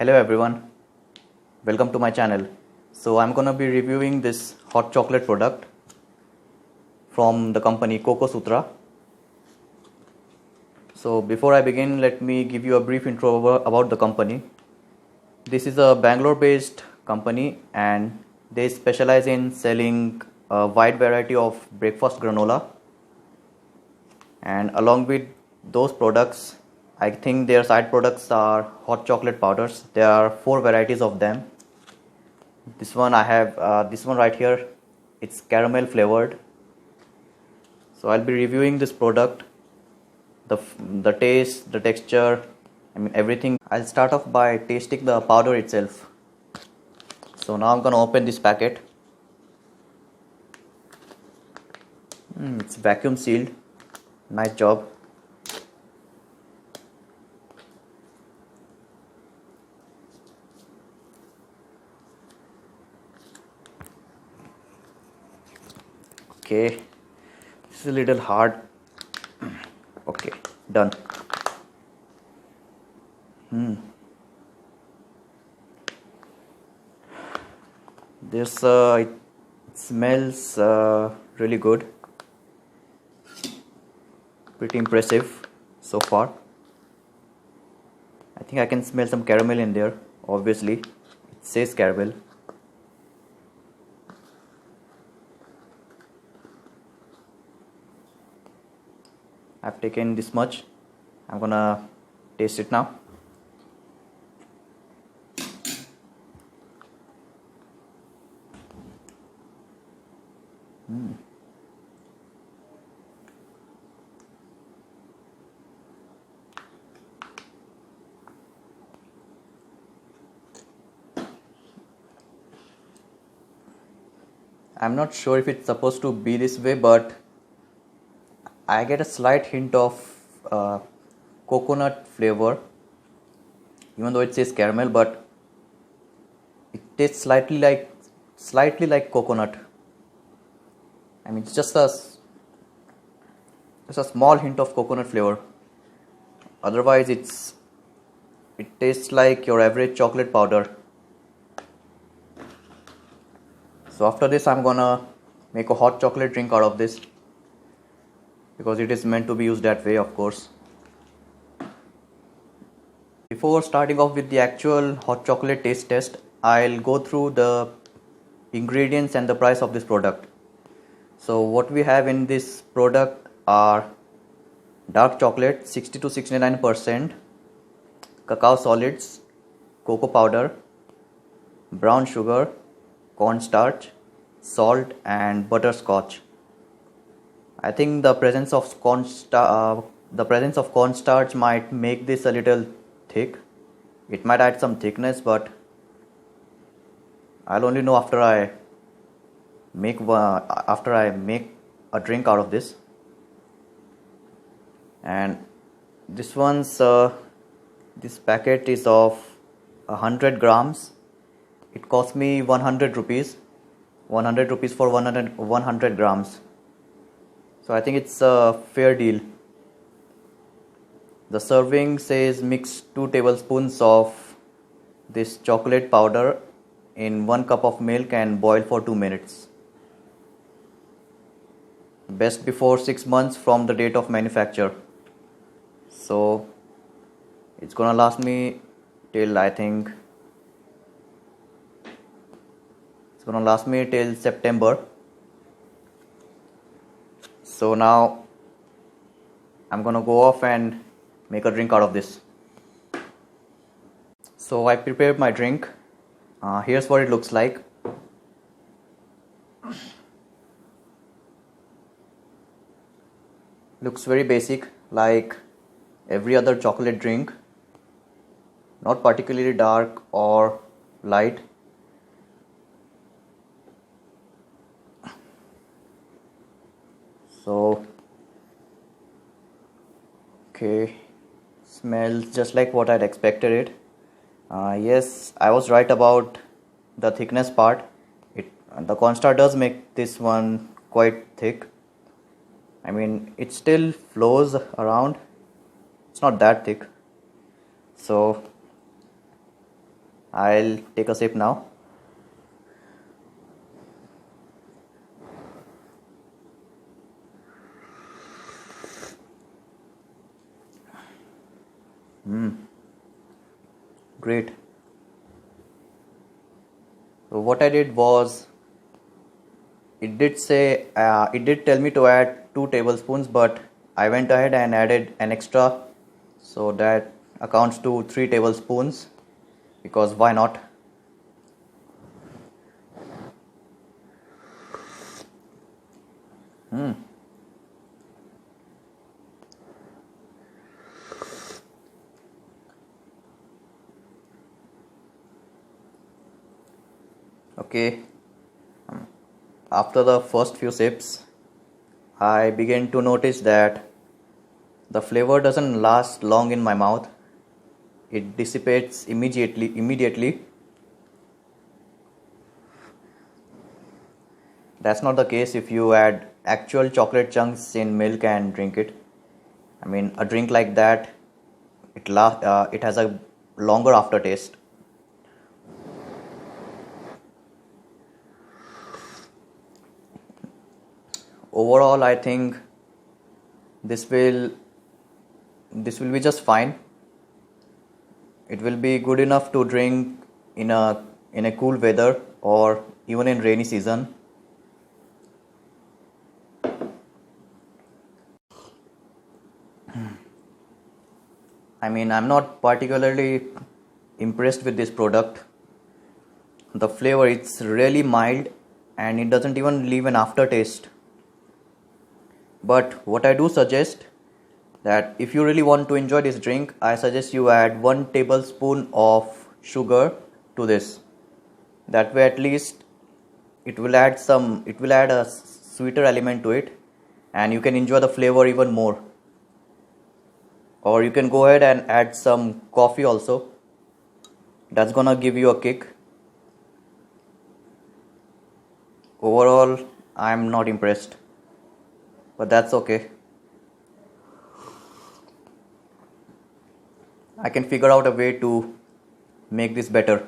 Hello everyone, welcome to my channel. So I'm gonna be reviewing this hot chocolate product from the company Coco Sutra. So before I begin, let me give you a brief intro about the company. This is a Bangalore based company and they specialize in selling a wide variety of breakfast granola, and along with those products I think their side products are hot chocolate powders. There are 4 varieties of them. This one I have, this one right here, it's caramel flavored. So I'll be reviewing this product, the taste, the texture, everything. I'll start off by tasting the powder itself. So now I'm gonna open this packet. It's vacuum sealed. Nice job. Okay, this is a little hard. Okay, done. This it smells really good. Pretty impressive so far. I think I can smell some caramel in there. Obviously, it says caramel. I've taken this much. I'm gonna taste it now. I'm not sure if it's supposed to be this way, but I get a slight hint of coconut flavor, even though it says caramel, but it tastes slightly like coconut. It's just a small hint of coconut flavor. Otherwise, it tastes like your average chocolate powder. So after this, I'm gonna make a hot chocolate drink out of this, because it is meant to be used that way, of course. Before starting off with the actual hot chocolate taste test, I'll go through the ingredients and the price of this product. So what we have in this product are dark chocolate 60 to 69%, cacao solids, cocoa powder, brown sugar, cornstarch, salt and butterscotch. I think the presence of cornstarch might make this a little thick. It might add some thickness, but I'll only know after I make a drink out of this. And this packet is of 100 grams. It cost me 100 rupees. 100 rupees for 100 grams. So I think it's a fair deal. The serving says mix 2 tablespoons of this chocolate powder in 1 cup of milk and boil for 2 minutes. Best before 6 months from the date of manufacture. So it's gonna last me till September. So now I'm gonna go off and make a drink out of this. So I prepared my drink. Here's what it looks like. Looks very basic, like every other chocolate drink. Not particularly dark or light. So, okay, smells just like what I'd expected it. Yes, I was right about the thickness part. The cornstarch does make this one quite thick. It still flows around. It's not that thick. So I'll take a sip now. Great. So what I did was, it did tell me to add 2 tablespoons, but I went ahead and added an extra, so that accounts to 3 tablespoons, because why not? Okay, after the first few sips, I began to notice that the flavor doesn't last long in my mouth. It dissipates immediately. That's not the case if you add actual chocolate chunks in milk and drink it. I mean, a drink like that, it has a longer aftertaste. Overall, I think this will this will be just fine. It will be good enough to drink in a cool weather or even in rainy season. I mean, I'm not particularly impressed with this product. The flavor, it's really mild and it doesn't even leave an aftertaste. But what I do suggest, that if you really want to enjoy this drink, I suggest you add 1 tablespoon of sugar to this. That way at least it will add a sweeter element to it, and you can enjoy the flavor even more. Or you can go ahead and add some coffee also. That's gonna give you a kick. Overall, I'm not impressed, but that's okay. I can figure out a way to make this better.